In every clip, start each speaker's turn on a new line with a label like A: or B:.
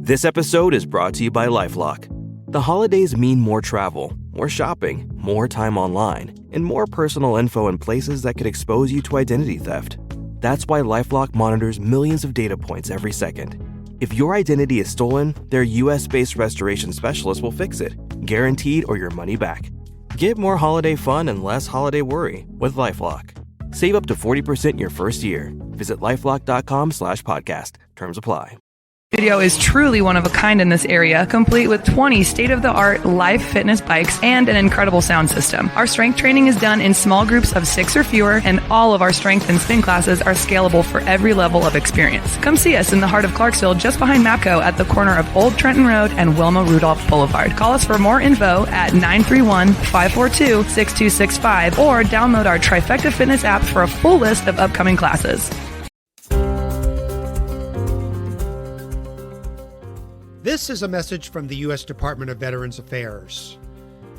A: This episode is brought to you by LifeLock. The holidays mean more travel, more shopping, more time online, and more personal info in places that could expose you to identity theft. That's why LifeLock monitors millions of data points every second. If your identity is stolen, their US-based restoration specialist will fix it, guaranteed or your money back. Get more holiday fun and less holiday worry with LifeLock. Save up to 40% your first year. Visit LifeLock.com/podcast. Terms apply.
B: Studio is truly one of a kind in this area, complete with 20 state-of-the-art live fitness bikes and an incredible sound system. Our strength training is done in small groups of 6 or fewer, and all of our strength and spin classes are scalable for every level of experience. Come see us in the heart of Clarksville, just behind MAPCO at the corner of Old Trenton Road and Wilma Rudolph Boulevard. Call us for more info at 931-542-6265 or download our Trifecta Fitness app for a full list of upcoming classes.
C: This is a message from the U.S. Department of Veterans Affairs.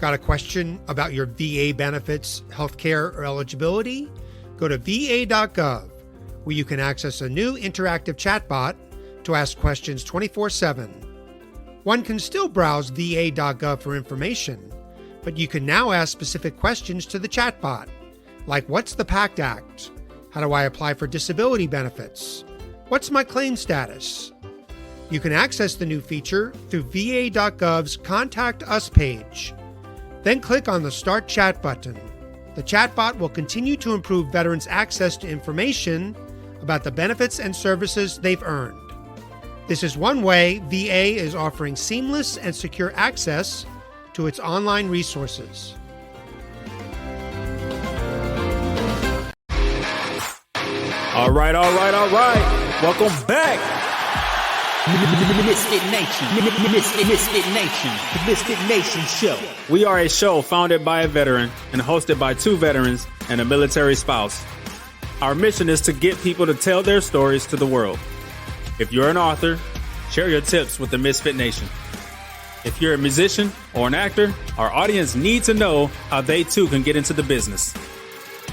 C: Got a question about your VA benefits, healthcare, or eligibility? Go to va.gov, where you can access a new interactive chatbot to ask questions 24/7. One can still browse va.gov for information, but you can now ask specific questions to the chatbot, like what's the PACT Act? How do I apply for disability benefits? What's my claim status? You can access the new feature through va.gov's Contact Us page. Then click on the Start Chat button. The chatbot will continue to improve veterans' access to information about the benefits and services they've earned. This is one way VA is offering seamless and secure access to its online resources.
D: All right. Welcome back. MisFitNation Show. We are a show founded by a veteran and hosted by 2 veterans and a military spouse. Our mission is to get people to tell their stories to the world. If you're an author, share your tips with the Misfit Nation. If you're a musician or an actor, our audience needs to know how they too can get into the business.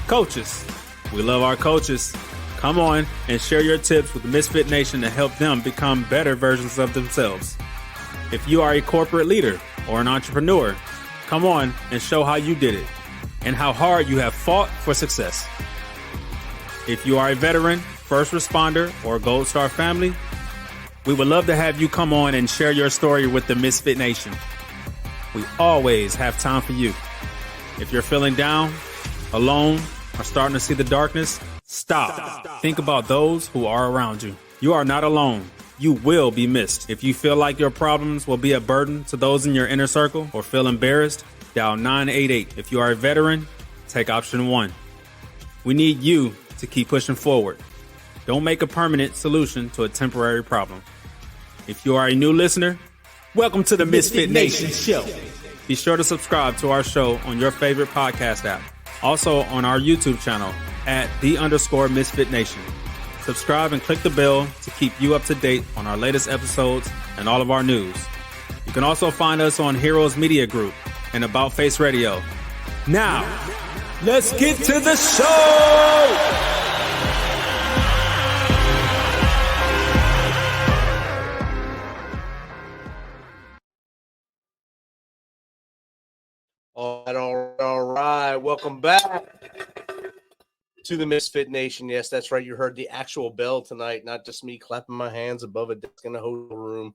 D: Coaches, we love our coaches. Come on and share your tips with the Misfit Nation to help them become better versions of themselves. If you are a corporate leader or an entrepreneur, come on and show how you did it and how hard you have fought for success. If you are a veteran, first responder, or Gold Star family, we would love to have you come on and share your story with the Misfit Nation. We always have time for you. If you're feeling down, alone, or starting to see the darkness, Stop. Think about those who are around you. You are not alone. You will be missed. If you feel like your problems will be a burden to those in your inner circle or feel embarrassed, dial 988. If you are a veteran, take option 1. We need you to keep pushing forward. Don't make a permanent solution to a temporary problem. If you are a new listener, welcome to the Misfit Nation Show. Be sure to subscribe to our show on your favorite podcast app. Also on our YouTube channel at @the_Misfit Nation. Subscribe and click the bell to keep you up to date on our latest episodes and all of our news. You can also find us on Heroes Media Group and About Face Radio. Now, let's get to the show!
E: All right. Welcome back to the Misfit Nation. Yes, that's right. You heard the actual bell tonight, not just me clapping my hands above a desk in a hotel room.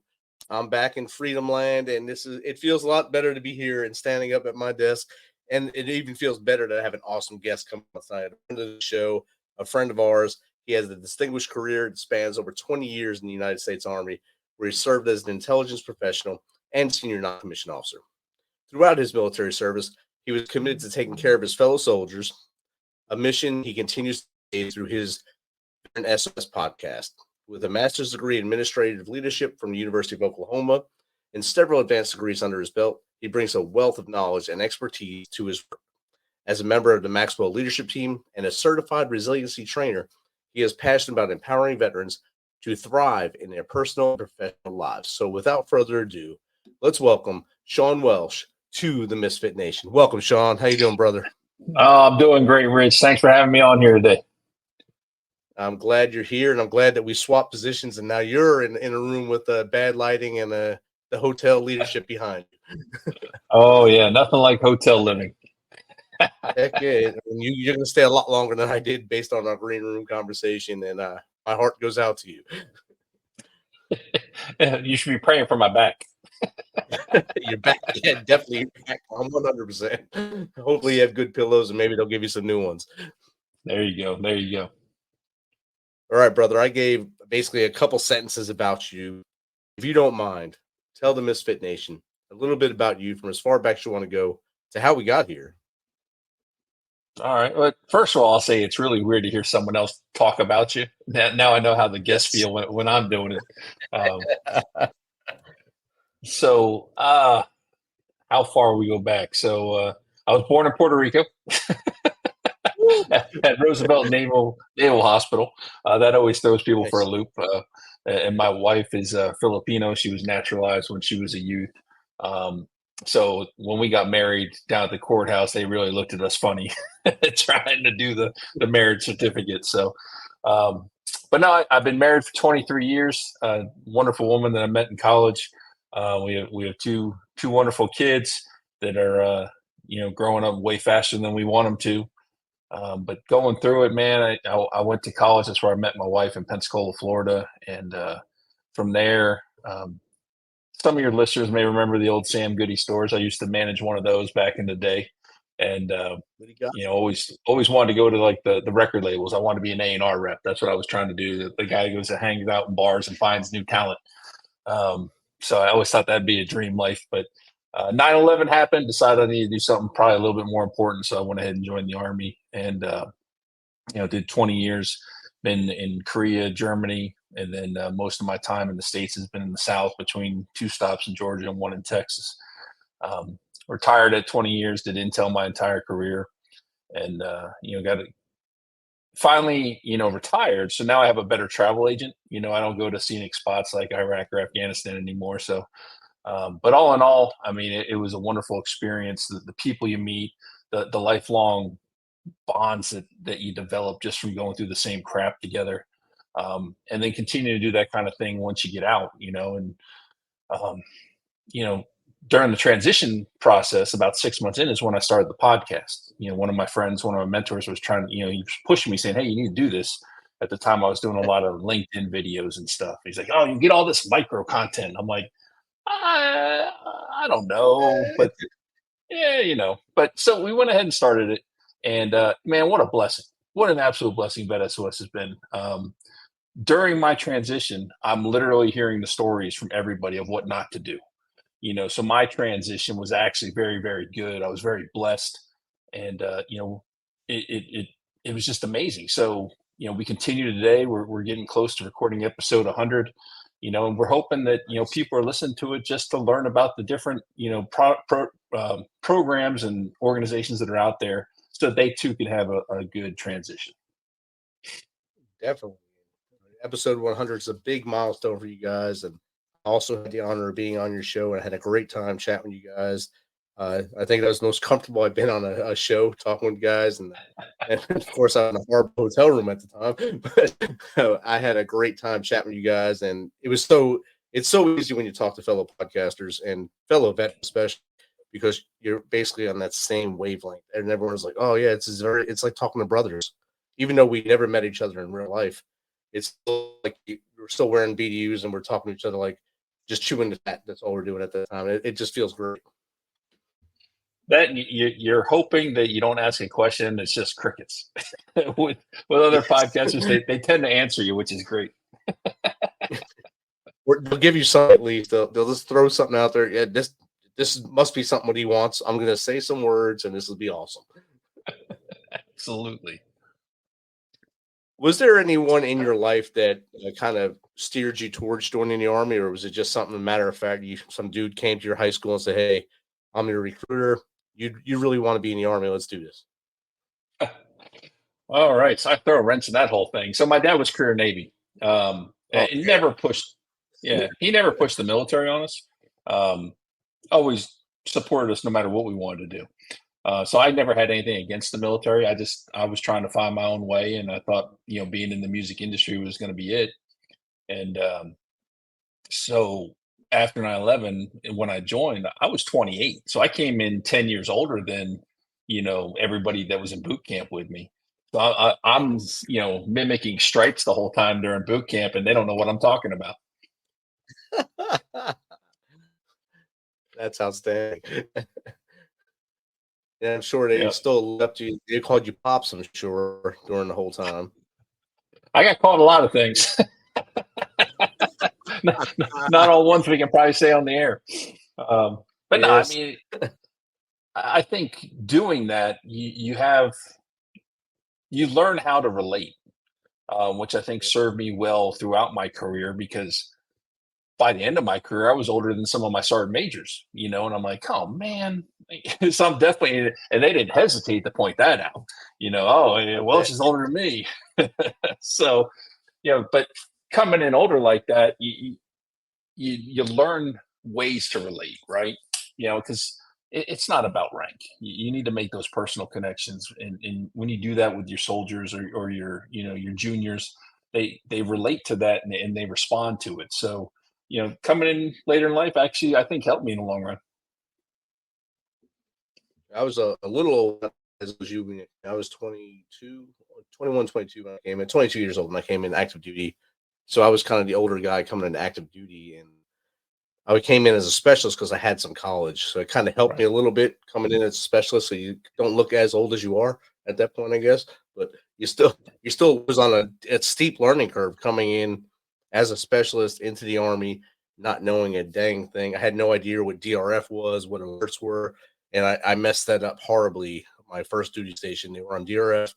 E: I'm back in Freedom Land, and it feels a lot better to be here and standing up at my desk. And it even feels better to have an awesome guest come outside. A friend of the show, a friend of ours. He has a distinguished career that spans over 20 years in the United States Army, where he served as an intelligence professional and senior non-commissioned officer. Throughout his military service, he was committed to taking care of his fellow soldiers, a mission he continues to do through his VET S.O.S podcast. With a master's degree in administrative leadership from the University of Oklahoma and several advanced degrees under his belt, he brings a wealth of knowledge and expertise to his work. As a member of the Maxwell Leadership Team and a certified resiliency trainer, he is passionate about empowering veterans to thrive in their personal and professional lives. So without further ado, let's welcome Shawn Welsh to the Misfit Nation. Welcome, Shawn. How you doing, brother?
F: Oh, I'm doing great, Rich. Thanks for having me on here today.
E: I'm glad you're here, and I'm glad that we swapped positions, and now you're in a room with bad lighting and the hotel leadership behind you.
F: Oh yeah, nothing like hotel living.
E: Heck yeah. And you're going to stay a lot longer than I did based on our green room conversation, and my heart goes out to you.
F: You should be praying for my back.
E: You're back. Yeah, definitely. Back 100%. Hopefully you have good pillows, and maybe they'll give you some new ones.
F: There you go. There you go.
E: All right, brother. I gave basically a couple sentences about you. If you don't mind, tell the Misfit Nation a little bit about you from as far back as you want to go to how we got here.
F: All right. Well, first of all, I'll say it's really weird to hear someone else talk about you. Now I know how the guests feel when I'm doing it. So how far we go back? So I was born in Puerto Rico at Roosevelt Naval Hospital. That always throws people for a loop. And my wife is Filipino. She was naturalized when she was a youth. So when we got married down at the courthouse, they really looked at us funny trying to do the marriage certificate. So, but no, I've been married for 23 years. Wonderful woman that I met in college. We have two wonderful kids that are growing up way faster than we want them to. But going through it, man, I went to college. That's where I met my wife in Pensacola, Florida, and from there. Some of your listeners may remember the old Sam Goody stores. I used to manage one of those back in the day, and always wanted to go to like the record labels. I wanted to be an A&R rep. That's what I was trying to do. The guy who goes and hangs out in bars and finds new talent. So I always thought that'd be a dream life. But 9/11 happened. Decided I needed to do something probably a little bit more important. So I went ahead and joined the Army, and did 20 years. Been in Korea, Germany. And then most of my time in the States has been in the South between 2 stops in Georgia and 1 in Texas. Retired at 20 years, did Intel my entire career, and got it finally, retired. So now I have a better travel agent. I don't go to scenic spots like Iraq or Afghanistan anymore. So, but all in all, I mean, it was a wonderful experience. The people you meet, the lifelong bonds that you develop just from going through the same crap together. And then continue to do that kind of thing once you get out, during the transition process, about 6 months in is when I started the podcast. One of my friends, one of my mentors was trying to, he was pushing me saying, hey, you need to do this. At the time I was doing a lot of LinkedIn videos and stuff. He's like, oh, you get all this micro content. I'm like, I don't know, but yeah, but so we went ahead and started it, and man, what a blessing. What an absolute blessing VET S.O.S has been. During my transition, I'm literally hearing the stories from everybody of what not to do. So my transition was actually very, very good. I was very blessed, and it was just amazing. So we continue today. We're getting close to recording episode 100. And we're hoping that people are listening to it just to learn about the different programs and organizations that are out there, so that they too can have a good transition.
E: Definitely. Episode 100 is a big milestone for you guys, and I also had the honor of being on your show, and I had a great time chatting with you guys. I think that was the most comfortable I've been on a show talking with guys, and of course I was in a horrible hotel room at the time, but I had a great time chatting with you guys, and it's so easy when you talk to fellow podcasters and fellow vets, especially because you're basically on that same wavelength, and everyone's like, oh yeah, it's like talking to brothers, even though we never met each other in real life. It's still like we're still wearing BDUs and we're talking to each other like just chewing the fat. That's all we're doing at the time. It just feels great.
F: That you're hoping that you don't ask a question. It's just crickets. with other podcasters, they tend to answer you, which is great.
E: They'll give you something at least. They'll just throw something out there. Yeah, this must be something what he wants. I'm going to say some words, and this will be awesome.
F: Absolutely.
E: Was there anyone in your life that kind of steered you towards joining the Army, or was it just something, matter of fact, some dude came to your high school and said, hey, I'm your recruiter. You really want to be in the Army. Let's do this.
F: All right. So I throw a wrench in that whole thing. So my dad was career Navy. He never pushed the military on us. Always supported us no matter what we wanted to do. So I never had anything against the military. I was trying to find my own way, and I thought, being in the music industry was going to be it. And so after 9/11, when I joined, I was 28. So I came in 10 years older than, everybody that was in boot camp with me. So I'm, mimicking stripes the whole time during boot camp, and they don't know what I'm talking about.
E: That's outstanding. And I'm sure they still looked up to you. They called you Pops, I'm sure, during the whole time.
F: I got called a lot of things. not all ones we can probably say on the air. But yes. No, I mean, I think doing that, you learn how to relate, which I think served me well throughout my career, because by the end of my career, I was older than some of my sergeant majors, and I'm like, oh man, so I'm definitely, and they didn't hesitate to point that out, Welsh is older than me. So, but coming in older like that, you learn ways to relate, right? Because it's not about rank. You need to make those personal connections, and when you do that with your soldiers or your your juniors, they relate to that, and they respond to it. So coming in later in life actually, I think, helped me in the long run.
E: I was a little old as you. I was 22, 21, 22 when I came in. 22 years old when I came in active duty. So I was kind of the older guy coming into active duty, and I came in as a specialist because I had some college. So it kind of helped me a little bit coming in as a specialist, so you don't look as old as you are at that point, I guess. But you still was on a steep learning curve coming in as a specialist into the Army, not knowing a dang thing. I had no idea what DRF was, what alerts were, and I messed that up horribly. My first duty station, they were on DRF,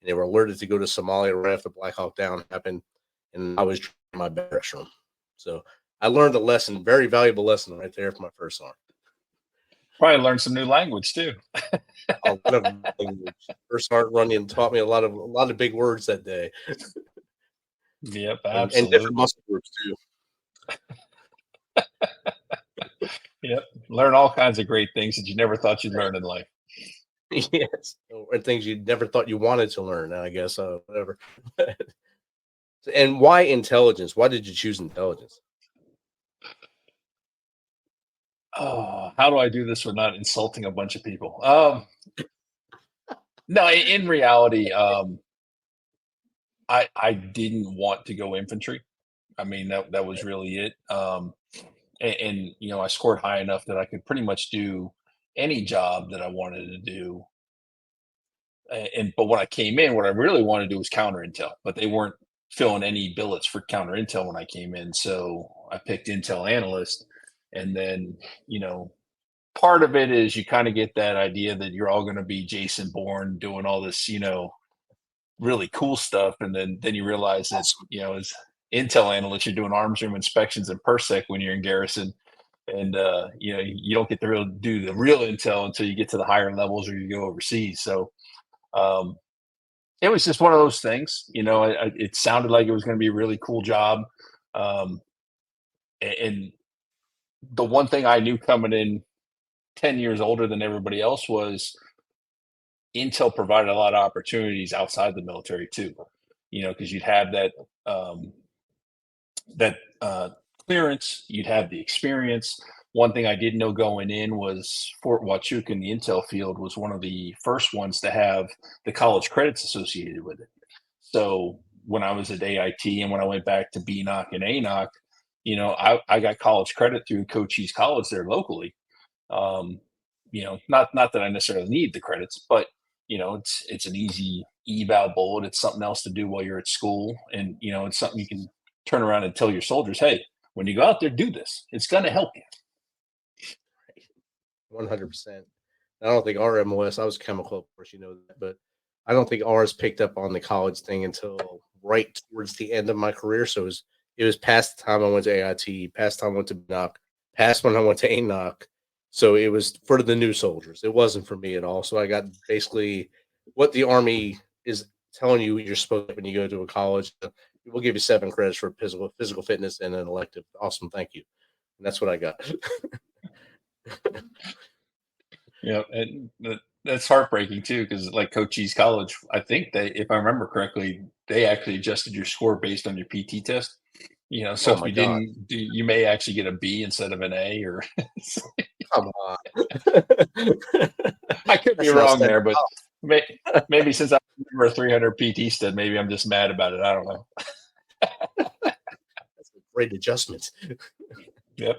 E: and they were alerted to go to Somalia right after Black Hawk Down happened, and I was trying my best from. So I learned a lesson, very valuable lesson right there for my first sergeant.
F: Probably learned some new language too.
E: A lot of language. First sergeant running taught me a lot of big words that day.
F: Yep, absolutely.
E: And different muscle groups too.
F: Yep, learn all kinds of great things that you never thought you'd learn in life.
E: Yes, or things you never thought you wanted to learn. I guess whatever. And why intelligence? Why did you choose intelligence?
F: Oh, how do I do this without insulting a bunch of people? No, in reality, I didn't want to go infantry. I mean, that was really it. And I scored high enough that I could pretty much do any job that I wanted to do. But when I came in, what I really wanted to do was counter intel, but they weren't filling any billets for counter intel when I came in. So I picked intel analyst. And then, part of it is you kind of get that idea that you're all going to be Jason Bourne doing all this, really cool stuff. And then you realize that, as intel analyst, you're doing arms room inspections and PERSEC when you're in garrison. And, you don't get to do the real intel until you get to the higher levels or you go overseas. So it was just one of those things, it sounded like it was going to be a really cool job. And the one thing I knew coming in 10 years older than everybody else was intel provided a lot of opportunities outside the military too, because you'd have that clearance, you'd have the experience. One thing I didn't know going in was Fort Huachuca in the intel field was one of the first ones to have the college credits associated with it. So when I was at AIT and when I went back to BNOC and ANOC, I got college credit through Cochise College there locally. Not that I necessarily need the credits, but it's an easy eval bullet. It's something else to do while you're at school, and it's something you can turn around and tell your soldiers, hey, when you go out there, do this. It's going to help you.
E: 100%. I don't think our MOS, I was chemical, of course, that, but I don't think ours picked up on the college thing until right towards the end of my career. So it was past the time I went to AIT, past the time I went to BNOC, past when I went to ANOC. So it was for the new soldiers. It wasn't for me at all. So I got basically what the Army is telling you you're supposed to when you go to a college. We'll give you 7 credits for physical fitness and an elective. Awesome. Thank you. And that's what I got.
F: Yeah. And That's heartbreaking too, because like Cochise College, I think they, if I remember correctly, they actually adjusted your score based on your PT test. So
E: Oh
F: if
E: my
F: you
E: God.
F: didn't, you may actually get a B instead of an A, or
E: Come on.
F: I could be
E: That's not
F: wrong
E: setting
F: there, but
E: up.
F: may, maybe since I remember a 300 PT stud, maybe I'm just mad about it. I don't know.
E: That's a great adjustment.
F: Yep.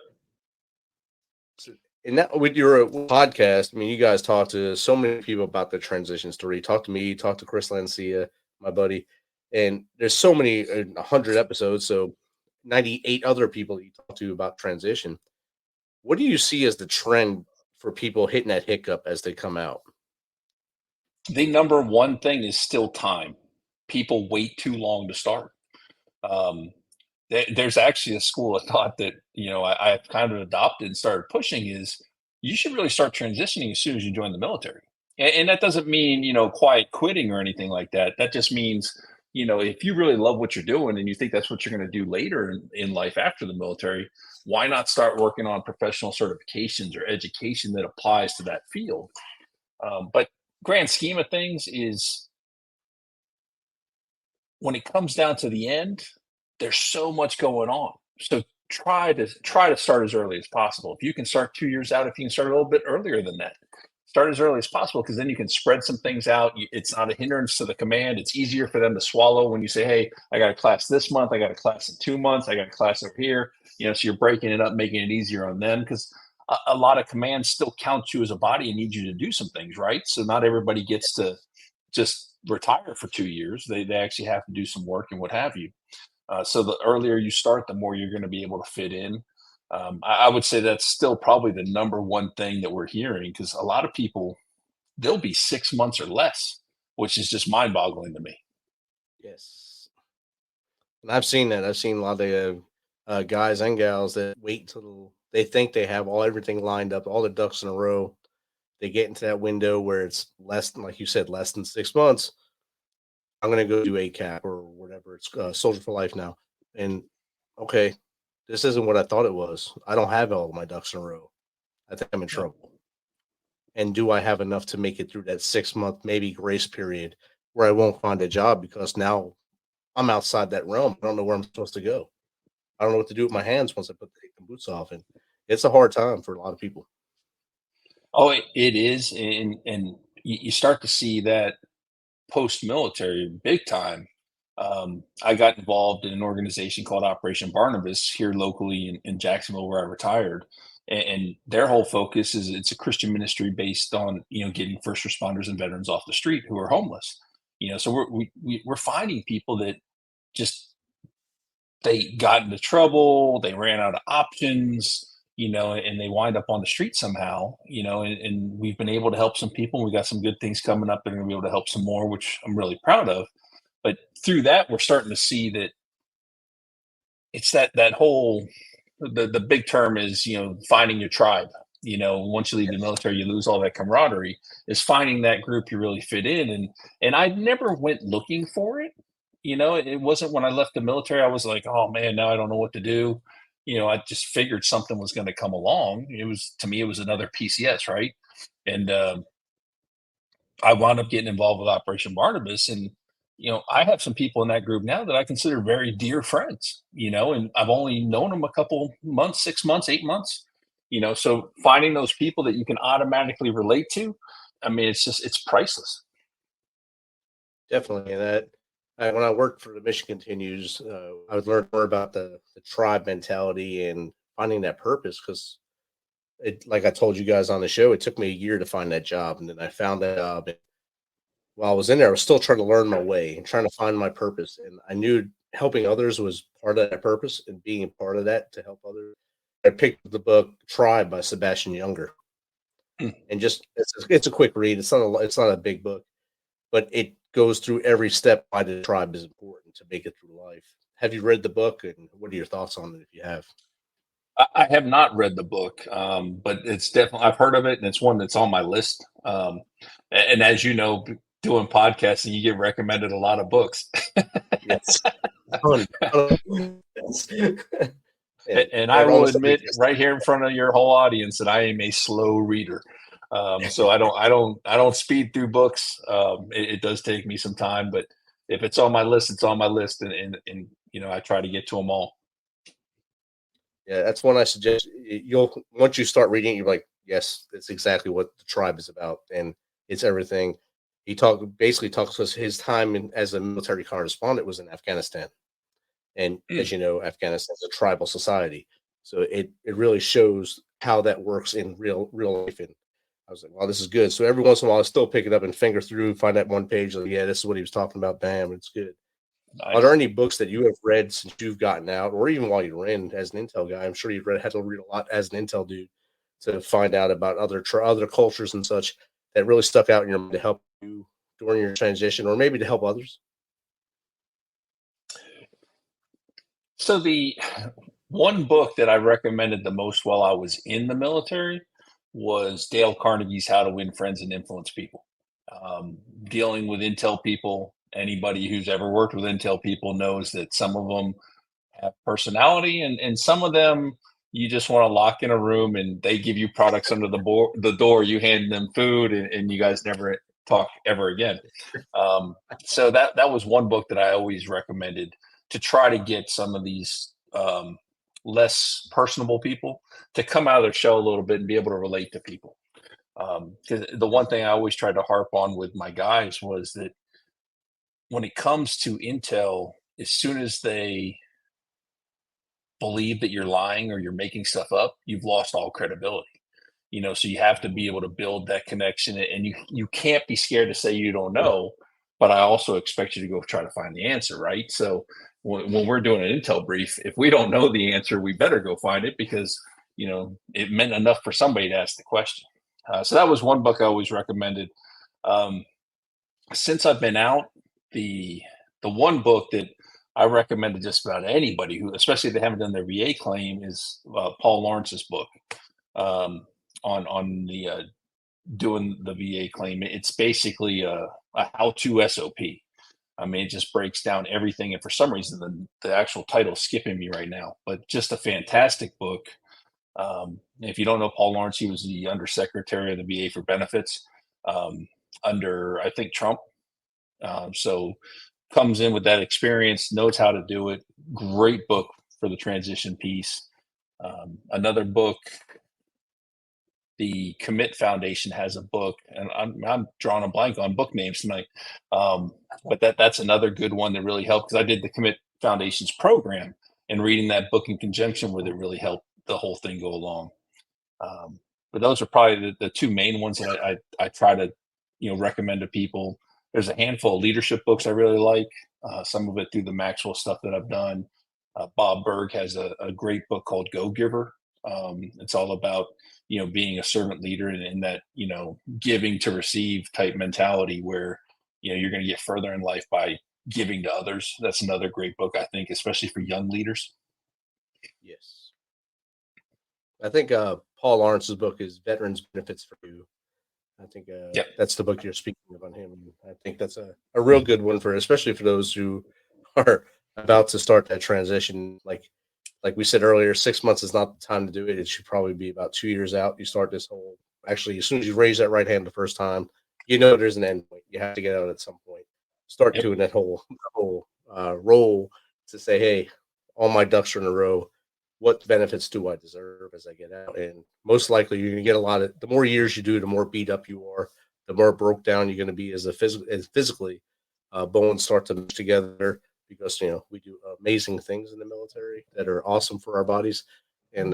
E: And that with your podcast, I mean, you guys talk to so many people about the transition story. Talk to me, talk to Chris Lancia, my buddy, and there's so many, 100 episodes, so 98 other people you talk to about transition. What do you see as the trend for people hitting that hiccup as they come out?
F: The number one thing is still time. People wait too long to start. Um, there's actually a school of thought that I've kind of adopted and started pushing is you should really start transitioning as soon as you join the military, and that doesn't mean quiet quitting or anything like that. That just means if you really love what you're doing and you think that's what you're going to do later in life after the military, why not start working on professional certifications or education that applies to that field? But grand scheme of things is when it comes down to the end, there's so much going on. So try to start as early as possible. If you can start 2 years out, if you can start a little bit earlier than that, start as early as possible, because then you can spread some things out. It's not a hindrance to the command. It's easier for them to swallow when you say, hey, I got a class this month, I got a class in 2 months, I got a class over here. So you're breaking it up, making it easier on them, because a lot of commands still count you as a body and need you to do some things, right? So not everybody gets to just retire for 2 years. They actually have to do some work and what have you. So the earlier you start, the more you're going to be able to fit in. I would say that's still probably the number one thing that we're hearing, because a lot of people, they'll be 6 months or less, which is just mind boggling to me.
E: Yes. And I've seen that. I've seen a lot of guys and gals that wait till they think they have everything lined up, all the ducks in a row. They get into that window where it's less than, like you said, less than 6 months. I'm going to go do ACAP or whatever. It's Soldier for Life now. And okay, this isn't what I thought it was. I don't have all of my ducks in a row. I think I'm in trouble. And do I have enough to make it through that 6 month, maybe grace period where I won't find a job because now I'm outside that realm. I don't know where I'm supposed to go. I don't know what to do with my hands once I put the boots off. And it's a hard time for a lot of people.
F: Oh, it is. And you start to see that post-military big time. I got involved in an organization called Operation Barnabas here locally in Jacksonville, where I retired. And their whole focus is it's a Christian ministry based on, getting first responders and veterans off the street who are homeless. So we're finding people that just, they got into trouble, they ran out of options, and they wind up on the street somehow, and we've been able to help some people. We got some good things coming up, and we're going to be able to help some more, which I'm really proud of. But through that, we're starting to see that it's that whole, the big term is, finding your tribe. Once you leave the military, you lose all that camaraderie, is finding that group you really fit in. And I never went looking for it. It wasn't when I left the military, I was like, oh man, now I don't know what to do. I just figured something was going to come along. To me, it was another PCS, right? And I wound up getting involved with Operation Barnabas. And, I have some people in that group now that I consider very dear friends, and I've only known them a couple months, 6 months, 8 months, so finding those people that you can automatically relate to, I mean, it's priceless.
E: Definitely. That when I worked for the Mission Continues, I would learn more about the tribe mentality and finding that purpose, because like I told you guys on the show, it took me a year to find that job, and then I found that job. And while I was in there, I was still trying to learn my way and trying to find my purpose. And I knew helping others was part of that purpose, and being a part of that to help others. I picked up the book Tribe by Sebastian Younger, and just it's a quick read. It's not a big book, but it goes through every step why the tribe is important to make it through life. Have you read the book, and what are your thoughts on it if you have?
F: I have not read the book, but it's definitely, I've heard of it, and it's one that's on my list. And as you know, doing podcasting, you get recommended a lot of books.
E: Yes.
F: And I will admit right here in front of your whole audience that I am a slow reader. So I don't speed through books. It does take me some time, but if it's on my list, it's on my list, and I try to get to them all.
E: Yeah, that's one I suggest. You'll once you start reading, you're like, yes, that's exactly what the tribe is about, and it's everything. He basically talks to us. His time as a military correspondent was in Afghanistan, and as you know, Afghanistan is a tribal society, so it really shows how that works in real life. And I was like, wow, this is good. So every once in a while, I still pick it up and finger through, find that one page. Like, yeah, this is what he was talking about. Bam, it's good. Are there
F: Nice.
E: any books that you have read since you've gotten out, or even while you were in as an Intel guy? I'm sure you've had to read a lot as an Intel dude to find out about other cultures and such that really stuck out in your mind to help you during your transition, or maybe to help others.
F: So the one book that I recommended the most while I was in the military was Dale Carnegie's How to Win Friends and Influence People. Dealing with Intel people, anybody who's ever worked with Intel people knows that some of them have personality, and some of them you just want to lock in a room and they give you products under the door, you hand them food, and you guys never talk ever again. So that was one book that I always recommended to try to get some of these less personable people to come out of their shell a little bit and be able to relate to people. Because the one thing I always tried to harp on with my guys was that when it comes to Intel, as soon as they believe that you're lying or you're making stuff up, you've lost all credibility. So you have to be able to build that connection, and you can't be scared to say you don't know, but I also expect you to go try to find the answer, right? So when we're doing an Intel brief, if we don't know the answer, we better go find it, because it meant enough for somebody to ask the question. So that was one book I always recommended. Since I've been out, the one book that I recommend to just about anybody who, especially if they haven't done their VA claim, is Paul Lawrence's book on the doing the VA claim. It's basically a how-to SOP. I mean, it just breaks down everything. And for some reason, the actual title is skipping me right now, but just a fantastic book. If you don't know Paul Lawrence, he was the undersecretary of the VA for benefits under, I think, Trump. So comes in with that experience, knows how to do it. Great book for the transition piece. Another book, the Commit Foundation has a book, and I'm drawing a blank on book names tonight. But that's another good one that really helped, because I did the Commit Foundation's program, and reading that book in conjunction with it really helped the whole thing go along. But those are probably the two main ones that I try to recommend to people. There's a handful of leadership books I really like. Some of it through the Maxwell stuff that I've done. Bob Berg has a great book called Go Giver. It's all about being a servant leader, and in that giving to receive type mentality, where you're going to get further in life by giving to others. That's another great book, I think, especially for young leaders.
E: Yes, I think Paul Lawrence's book is Veterans Benefits for You. I think that's the book you're speaking of on him. I think that's a real good one especially for those who are about to start that transition. Like we said earlier, 6 months is not the time to do it. It should probably be about 2 years out. You start this whole, actually, as soon as you raise that right hand the first time, there's an end point. You have to get out at some point. Start doing that whole role to say, hey, all my ducks are in a row. What benefits do I deserve as I get out? And most likely you're going to get the more years you do, the more beat up you are, the more broke down you're going to be as physically. Bones start to mesh together, because we do amazing things in the military that are awesome for our bodies, and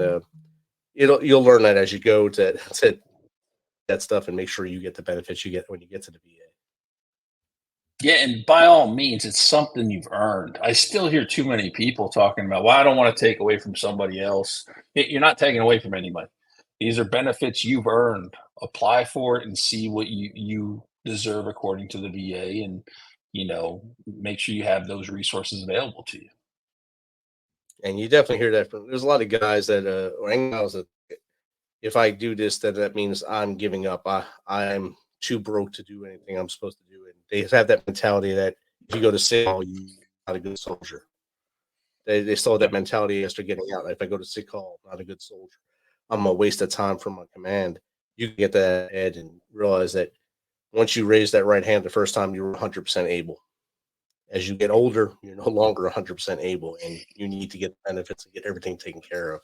E: you'll learn that as you go to that stuff, and make sure you get the benefits you get when you get to the VA.
F: Yeah, and by all means, it's something you've earned. I still hear too many people talking about, well, I don't want to take away from somebody else. You're not taking away from anybody. These are benefits you've earned. Apply for it and see what you deserve according to the VA, and make sure you have those resources available to you.
E: And you definitely hear that there's a lot of guys that or gals that, if I do this, then that means I'm giving up. I'm too broke to do anything I'm supposed to do. And they have that mentality that if you go to sick call, you're not a good soldier. They still have that mentality after getting out. If I go to sick call, I'm not a good soldier. I'm a waste of time for my command. you can get that head and realize that once you raise that right hand the first time, you're 100% able. As you get older, you're no longer 100% able, and you need to get benefits and get everything taken care of.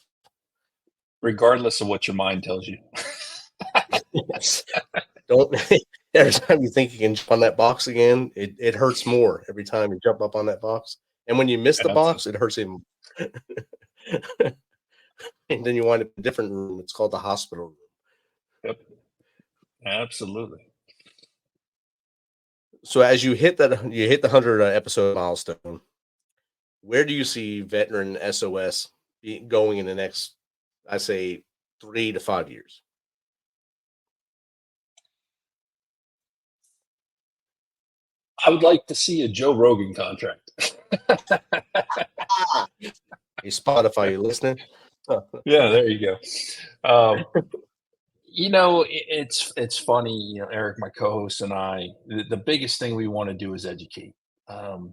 F: Regardless of what your mind tells you.
E: Yes. Don't every time you think you can jump on that box again, it hurts more every time you jump up on that box. And when you miss the box, it hurts even more. And then you wind up in a different room. It's called the hospital room.
F: Yep. Absolutely.
E: So as you hit the 100 episode milestone, where do you see Veteran SOS going in the next, I say, 3 to 5 years?
F: I would like to see a Joe Rogan contract.
E: Hey, Spotify, you listening?
F: Yeah, there you go. It's funny, Eric, my co-host, and I, the biggest thing we want to do is educate.
E: Right.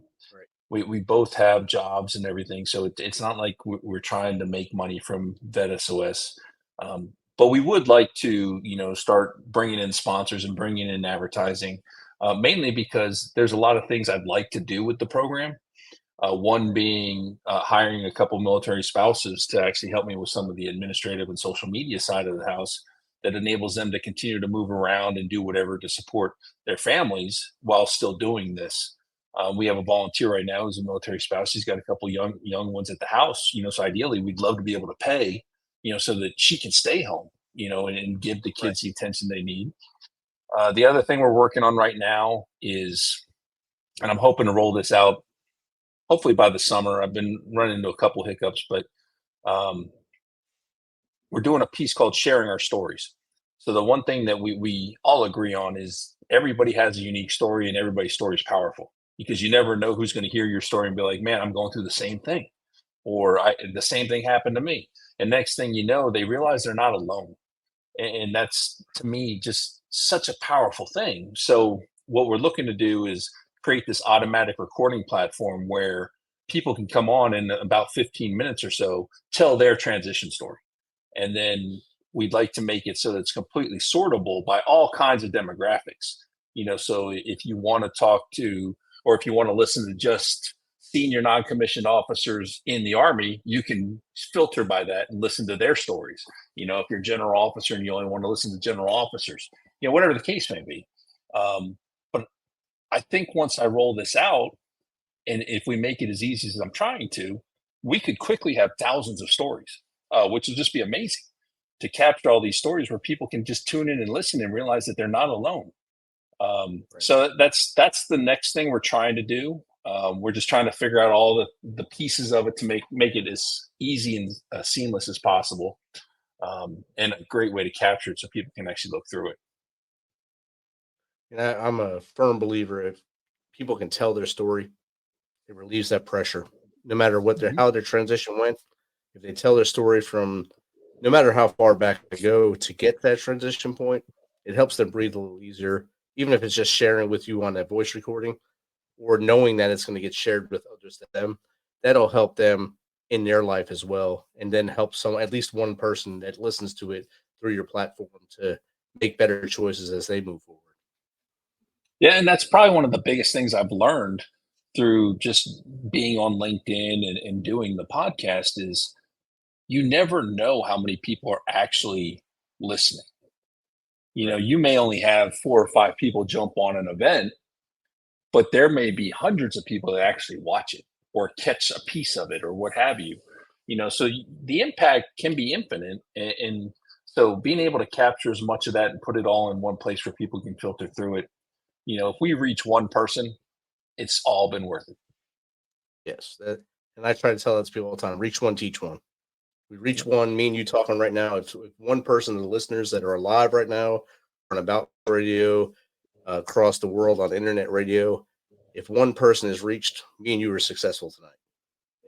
F: We both have jobs and everything, so it's not like we're trying to make money from VET S.O.S. But we would like to, start bringing in sponsors and bringing in advertising, mainly because there's a lot of things I'd like to do with the program. One being hiring a couple military spouses to actually help me with some of the administrative and social media side of the house that enables them to continue to move around and do whatever to support their families while still doing this. We have a volunteer right now who's a military spouse. He's got a couple young ones at the house, so ideally we'd love to be able to pay, so that she can stay home, and give the kids the attention they need. The other thing we're working on right now is, and I'm hoping to roll this out hopefully by the summer. I've been running into a couple hiccups, but we're doing a piece called Sharing Our Stories. So the one thing that we all agree on is everybody has a unique story, and everybody's story is powerful, because you never know who's going to hear your story and be like, man, I'm going through the same thing, or the same thing happened to me. And next thing you know, they realize they're not alone. And that's, to me, just such a powerful thing. So what we're looking to do is create this automatic recording platform where people can come on in about 15 minutes or so, tell their transition story. And then we'd like to make it so that it's completely sortable by all kinds of demographics. So if you want to talk to, or if you want to listen to just senior non-commissioned officers in the Army, you can filter by that and listen to their stories. If you're a general officer and you only want to listen to general officers, whatever the case may be. But I think once I roll this out, and if we make it as easy as I'm trying to, we could quickly have thousands of stories, which would just be amazing to capture all these stories where people can just tune in and listen and realize that they're not alone. So that's the next thing we're trying to do. We're just trying to figure out all the pieces of it to make it as easy and seamless as possible, and a great way to capture it so people can actually look through it.
E: And I'm a firm believer, if people can tell their story, it relieves that pressure. No matter what how their transition went, if they tell their story from no matter how far back they go to get that transition point, it helps them breathe a little easier, even if it's just sharing with you on that voice recording, or knowing that it's going to get shared with others to them. That'll help them in their life as well, and then help at least one person that listens to it through your platform to make better choices as they move forward.
F: Yeah, and that's probably one of the biggest things I've learned through just being on LinkedIn and doing the podcast is you never know how many people are actually listening. You may only have 4 or 5 people jump on an event, but there may be hundreds of people that actually watch it or catch a piece of it or what have you. So the impact can be infinite. And so being able to capture as much of that and put it all in one place where people can filter through it, if we reach one person, it's all been worth it.
E: Yes. And I try to tell that to people all the time, reach one, teach one. We reach one, me and you talking right now. If one person of the listeners that are alive right now on About Radio, across the world on internet radio, if one person is reached, me and you are successful tonight.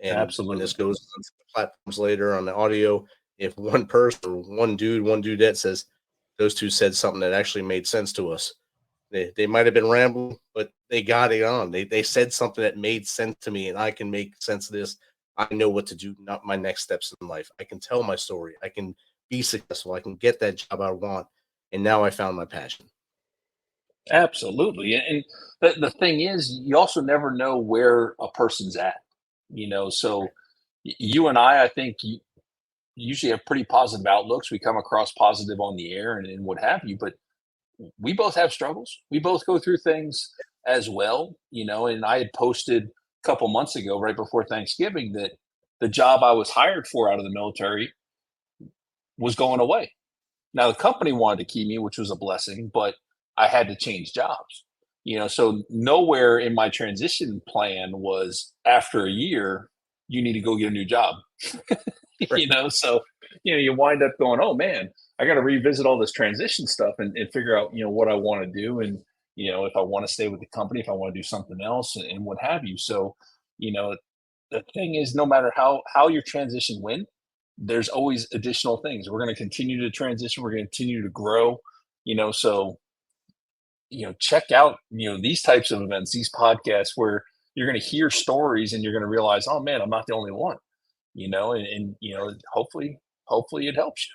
E: And
F: absolutely,
E: when this goes on the platforms later on the audio, if one person or one dudette says those two said something that actually made sense to us, they might have been rambling, but they got it on. They said something that made sense to me, and I can make sense of this. I know what to do, not my next steps in life. I can tell my story. I can be successful. I can get that job I want. and now I found my passion.
F: Absolutely. And the thing is, you also never know where a person's at, so you and I think usually have pretty positive outlooks. We come across positive on the air and what have you, but we both have struggles. We both go through things as well, and I had posted a couple months ago, right before Thanksgiving, that the job I was hired for out of the military was going away. Now the company wanted to keep me, which was a blessing, but I had to change jobs. So nowhere in my transition plan was after a year, you need to go get a new job.
E: Right.
F: So you wind up going, oh man, I got to revisit all this transition stuff and figure out, what I want to do. And, if I want to stay with the company, if I want to do something else and what have you. So, the thing is, no matter how your transition went, there's always additional things. We're going to continue to transition. We're going to continue to grow, so, check out, these types of events, these podcasts where you're going to hear stories and you're going to realize, oh man, I'm not the only one, and hopefully it helps you.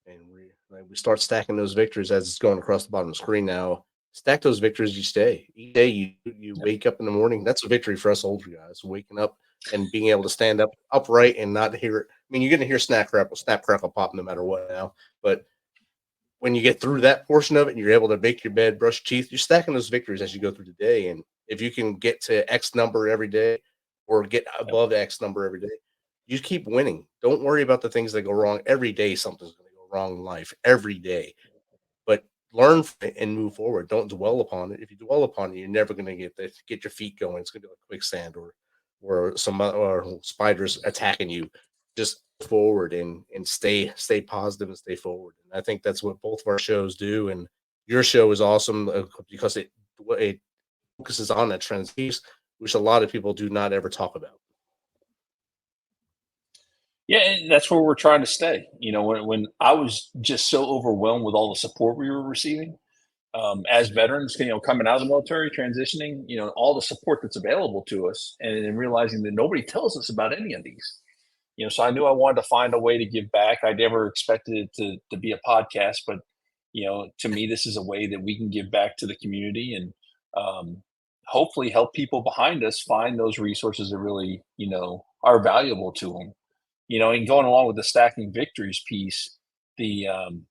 E: And we start stacking those victories as it's going across the bottom of the screen now. Stack those victories each day. Each day you wake up in the morning. That's a victory for us older guys. Waking up and being able to stand up upright and not hear it. I mean, you're going to hear snap, crackle, pop no matter what now. But when you get through that portion of it and you're able to make your bed, brush your teeth, you're stacking those victories as you go through the day. And if you can get to X number every day or get above X number every day, you keep winning. Don't worry about the things that go wrong. Every day something's going to go wrong in life. Every day. But learn from it and move forward. Don't dwell upon it. If you dwell upon it, you're never going to get your feet going. It's going to be like quicksand or some spiders attacking you. Just forward and stay positive and stay forward. And I think that's what both of our shows do. And your show is awesome because it focuses on that trends piece, which a lot of people do not ever talk about.
F: Yeah, and that's where we're trying to stay. When I was just so overwhelmed with all the support we were receiving as veterans, coming out of the military, transitioning, all the support that's available to us, and then realizing that nobody tells us about any of these. So I knew I wanted to find a way to give back. I never expected it to be a podcast, but to me, this is a way that we can give back to the community and hopefully help people behind us find those resources that really, are valuable to them. And going along with the stacking victories piece, I've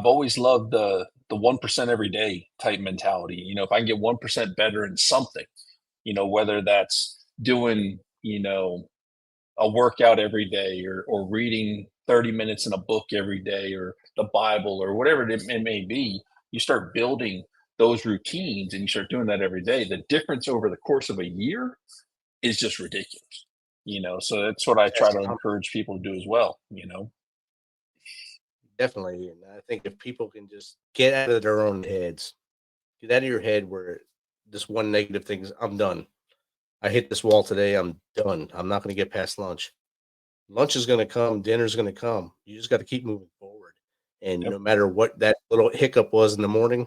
F: always loved the 1% every day type mentality. If I can get 1% better in something, whether that's doing, a workout every day or reading 30 minutes in a book every day or the Bible or whatever it may be, you start building those routines and you start doing that every day. The difference over the course of a year is just ridiculous, so that's what I try to encourage people to do as well,
E: Definitely. And I think if people can just get out of their own heads, get out of your head where this one negative thing is, I'm done. I hit this wall today. I'm done. I'm not going to get past lunch. Lunch is going to come. Dinner's going to come. You just got to keep moving forward. And no matter what that little hiccup was in the morning,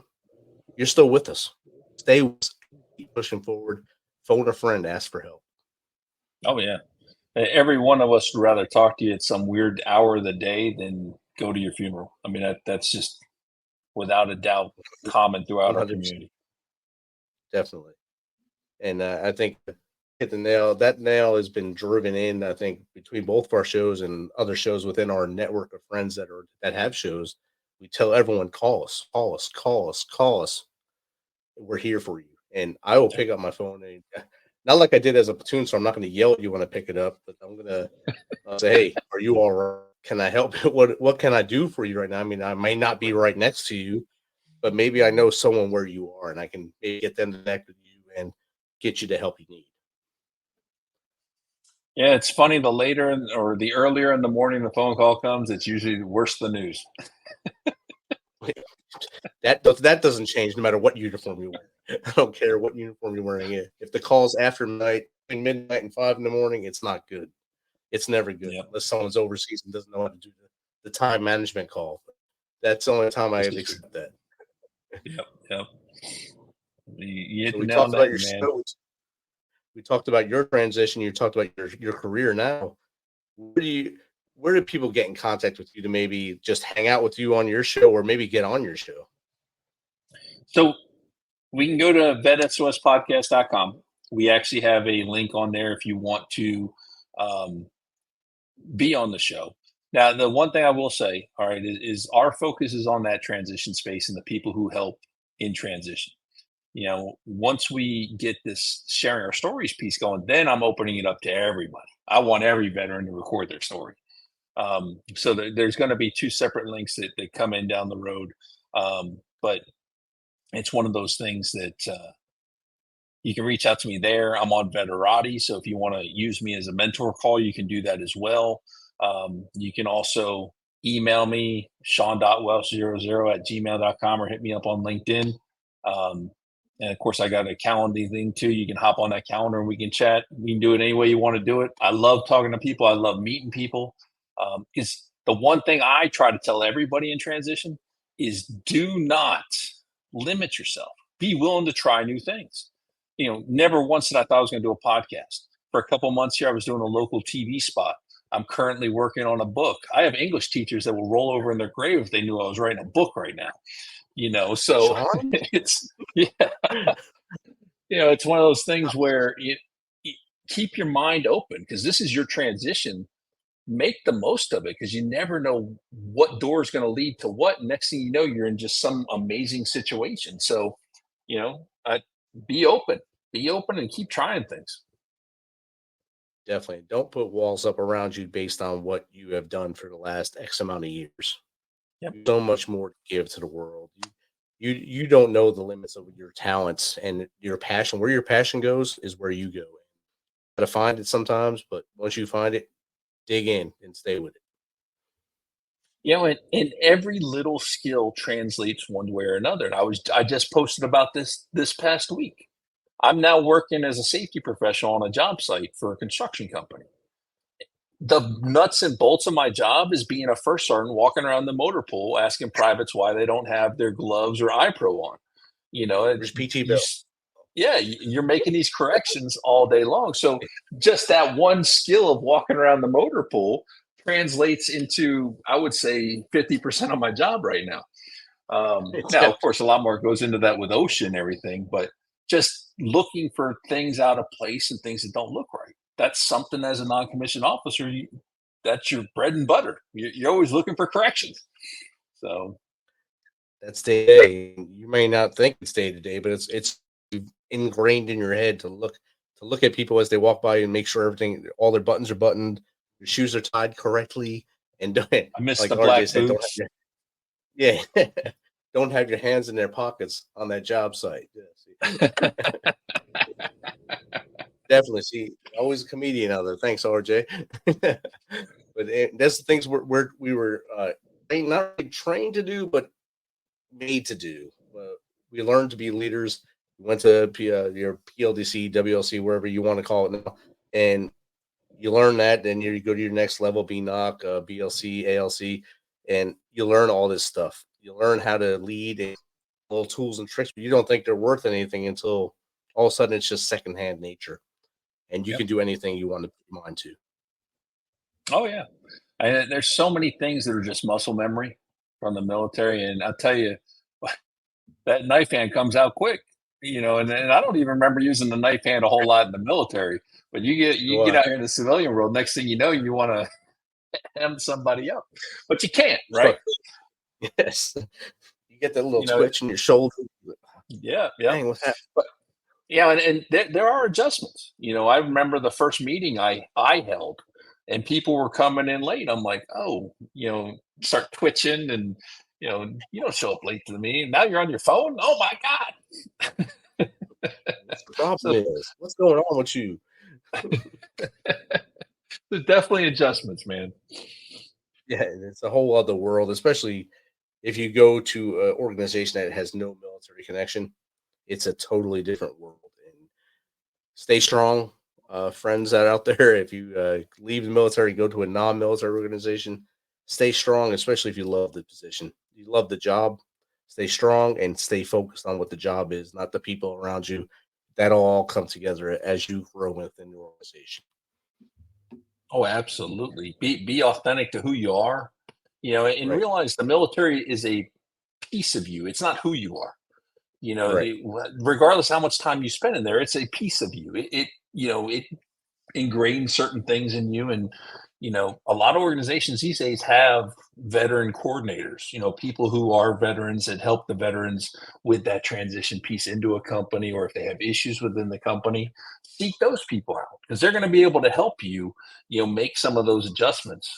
E: you're still with us. Stay with us. Keep pushing forward. Phone a friend. Ask for help.
F: Oh, yeah. Every one of us would rather talk to you at some weird hour of the day than go to your funeral. I mean, that's just without a doubt common throughout 100%. Our community.
E: Definitely. And I think hit the nail. That nail has been driven in, I think, between both of our shows and other shows within our network of friends that have shows. We tell everyone, call us. We're here for you. And I will pick up my phone. And not like I did as a platoon, so I'm not going to yell at you when I pick it up, but I'm going to say, hey, are you all right? Can I help? What can I do for you right now? I mean, I may not be right next to you, but maybe I know someone where you are, and I can maybe get them to connect with you and get you the help you need.
F: Yeah, it's funny. The later or the earlier in the morning the phone call comes, it's usually worse than news.
E: That doesn't change no matter what uniform you wear. I don't care what uniform you're wearing. If the call's after between midnight and 5 a.m, it's not good. It's never good unless someone's overseas and doesn't know how to do the time management call. That's the only time I accept that.
F: Yep.
E: So we talked about your show. We talked about your transition. You talked about your career now. where do people get in contact with you to maybe just hang out with you on your show or maybe get on your show?
F: So we can go to VET.SOS We actually have a link on there if you want to be on the show. Now, the one thing I will say, all right, is our focus is on that transition space and the people who help in transition. Once we get this sharing our stories piece going, then I'm opening it up to everybody. I want every veteran to record their story. So there's going to be two separate links that come in down the road. But it's one of those things that you can reach out to me there. I'm on Veterati, so if you want to use me as a mentor call, you can do that as well. You can also email me, shawn.welsh00@gmail.com, or hit me up on LinkedIn. And of course, I got a calendar thing too. You can hop on that calendar and we can chat. We can do it any way you want to do it. I love talking to people. I love meeting people. Because the one thing I try to tell everybody in transition is do not limit yourself. Be willing to try new things. Never once did I thought I was going to do a podcast. For a couple of months here, I was doing a local TV spot. I'm currently working on a book. I have English teachers that will roll over in their grave if they knew I was writing a book right now. So
E: Shawn?
F: it's it's one of those things where you keep your mind open because this is your transition. Make the most of it because you never know what door is going to lead to what. Next thing you know, you're in just some amazing situation. So, be open and keep trying things.
E: Definitely. Don't put walls up around you based on what you have done for the last X amount of years.
F: Yep.
E: So much more to give to the world. You don't know the limits of your talents and your passion. Where your passion goes is where you go. Got to find it sometimes, but once you find it, dig in and stay with it.
F: And every little skill translates one way or another. And I just posted about this past week. I'm now working as a safety professional on a job site for a construction company. The nuts and bolts of my job is being a first sergeant walking around the motor pool asking privates why they don't have their gloves or iPro on.
E: There's PT bill.
F: You're making these corrections all day long. So just that one skill of walking around the motor pool translates into, I would say, 50% of my job right now. Now, of course, a lot more goes into that with OSHA and everything, but just looking for things out of place and things that don't look right. That's something as a non-commissioned officer, that's your bread and butter. You're always looking for corrections. So
E: that's day to day. You may not think it's day to day, but it's ingrained in your head to look at people as they walk by and make sure all their buttons are buttoned, your shoes are tied correctly, and
F: I missed the black
E: said,
F: boots.
E: don't have your hands in their pockets on that job site. Definitely. See, always a comedian out there. Thanks, RJ. But that's the things we were not really trained to do, but made to do. We learned to be leaders. We went to your PLDC, WLC, wherever you want to call it now, and you learn that. Then you go to your next level, BNOC, BLC, ALC, and you learn all this stuff. You learn how to lead and little tools and tricks, but you don't think they're worth anything until all of a sudden it's just secondhand nature. And you can do anything you want to put your mind to.
F: Oh, yeah. And there's so many things that are just muscle memory from the military. And I'll tell you, that knife hand comes out quick, and I don't even remember using the knife hand a whole lot in the military. But you get out here in the civilian world, next thing you know, you want to hem somebody up. But you can't, right?
E: Yes. You get that little twitch in your shoulder.
F: Yeah.
E: Dang, what's happening?
F: But, and there are adjustments. I remember the first meeting I held, and people were coming in late. I'm like, start twitching, and you don't show up late to the meeting. Now you're on your phone. Oh my God!
E: The problem is, what's going on with you?
F: There's definitely adjustments, man.
E: Yeah, it's a whole other world, especially if you go to an organization that has no military connection. It's a totally different world. And stay strong, friends out there. If you leave the military, go to a non-military organization, stay strong, especially if you love the position. You love the job, stay strong and stay focused on what the job is, not the people around you. That'll all come together as you grow within the organization.
F: Oh, absolutely. Be authentic to who you are, and
E: Right.
F: realize the military is a piece of you. It's not who you are.
E: Right.
F: Regardless how much time you spend in there, it's a piece of you. It ingrains certain things in you. And, a lot of organizations these days have veteran coordinators, people who are veterans that help the veterans with that transition piece into a company, or if they have issues within the company, seek those people out because they're going to be able to help you, make some of those adjustments,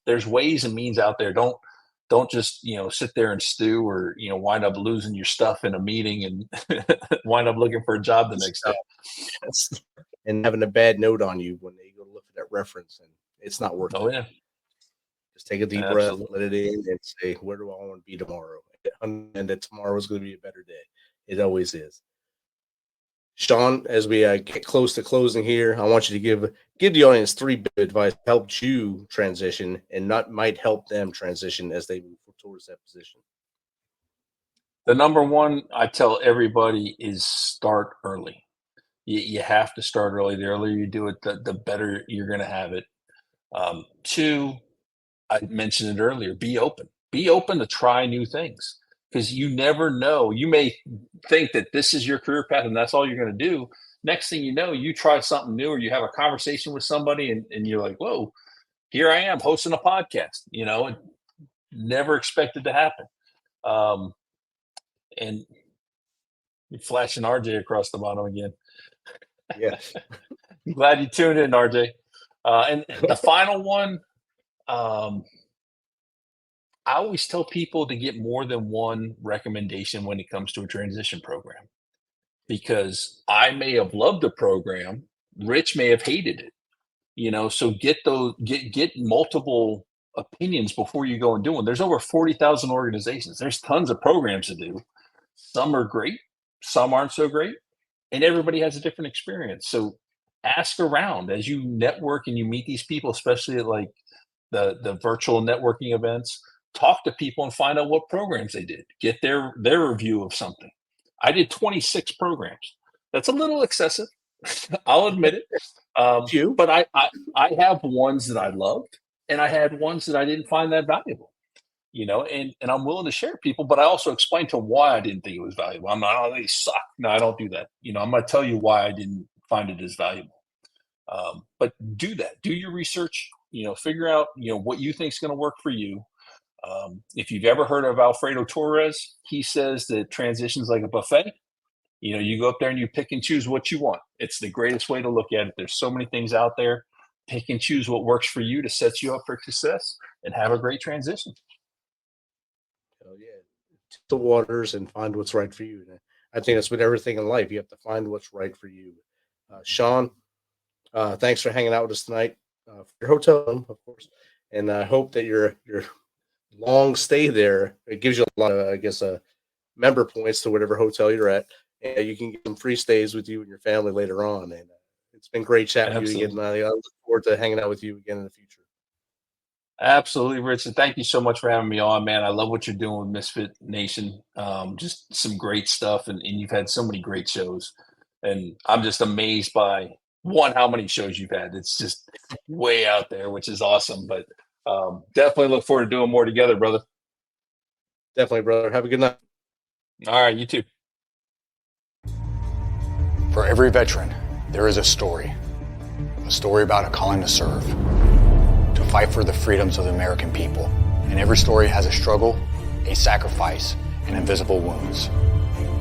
F: there's ways and means out there. Don't just sit there and stew, or wind up losing your stuff in a meeting and wind up looking for a job the next day.
E: Yes. And having a bad note on you when they go look at that reference, and it's not worth
F: Oh
E: it.
F: yeah.
E: Just take a deep
F: Absolutely.
E: breath, let it in, and say, where do I want to be tomorrow? And that tomorrow is going to be a better day. It always is. Shawn, as we get close to closing here, I want you to give the audience 3 bit of advice that helped you transition and might help them transition as they move towards that position.
F: The number one I tell everybody is start early. You have to start early. The earlier you do it, the better you're going to have it. 2, I mentioned it earlier, be open. Be open to try new things because you never know. You may think that this is your career path and that's all you're going to do. Next thing you know, you try something new, or you have a conversation with somebody and you're like, whoa, here I am hosting a podcast. It never expected to happen. And you're flashing RJ across the bottom again.
E: Yes.
F: I'm glad you tuned in, RJ. And the final one, I always tell people to get more than one recommendation when it comes to a transition program, because I may have loved a program, Rich may have hated it. So get multiple opinions before you go and do one. There's over 40,000 organizations. There's tons of programs to do. Some are great, some aren't so great, and everybody has a different experience. So ask around as you network and you meet these people, especially at like the virtual networking events. Talk to people and find out what programs they did. Get their review of something. I did 26 programs. That's a little excessive. I'll admit it. But I have ones that I loved, and I had ones that I didn't find that valuable. And I'm willing to share people, but I also explain to them why I didn't think it was valuable. I'm not, oh, they suck. No, I don't do that. I'm going to tell you why I didn't find it as valuable. But do that. Do your research. Figure out what you think is going to work for you. If you've ever heard of Alfredo Torres, he says that transition's like a buffet. You go up there and you pick and choose what you want. It's the greatest way to look at it. There's so many things out there. Pick and choose what works for you to set you up for success and have a great transition.
E: Hell yeah. Test the waters and find what's right for you. And I think that's with everything in life. You have to find what's right for you. Shawn, thanks for hanging out with us tonight. For your hotel room, of course. And I hope that your long stay there, it gives you a lot of, I guess, member points to whatever hotel you're at. And you can get some free stays with you and your family later on. And it's been great chatting with you again. I look forward to hanging out with you again in the future.
F: Absolutely, Richard. Thank you so much for having me on, man. I love what you're doing with Misfit Nation. Just some great stuff. And you've had so many great shows. And I'm just amazed by, how many shows you've had. It's just way out there, which is awesome. But definitely look forward to doing more together, brother.
E: Definitely, brother. Have a good night.
F: All right, you too.
G: For every veteran, there is a story about a calling to serve, to fight for the freedoms of the American people. And every story has a struggle, a sacrifice, and invisible wounds.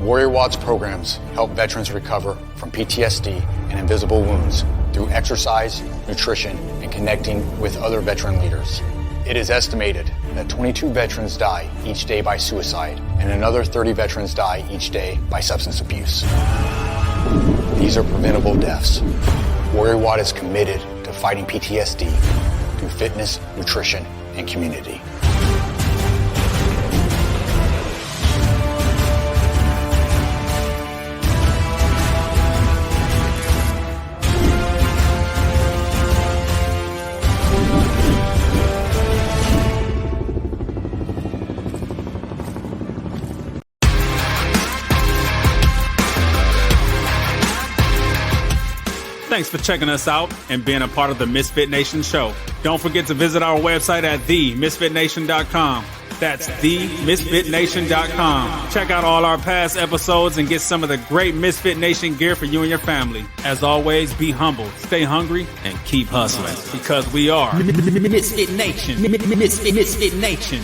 G: Warrior Watts programs help veterans recover from PTSD and invisible wounds through exercise, nutrition, and connecting with other veteran leaders. It is estimated that 22 veterans die each day by suicide, and another 30 veterans die each day by substance abuse. These are preventable deaths. Warrior Watt is committed to fighting PTSD through fitness, nutrition, and community.
D: Thanks for checking us out and being a part of the Misfit Nation Show. Don't forget to visit our website at themisfitnation.com. That's themisfitnation.com. Check out all our past episodes and get some of the great Misfit Nation gear for you and your family. As always, be humble, stay hungry, and keep hustling because we are
H: Misfit Nation. Misfit Nation.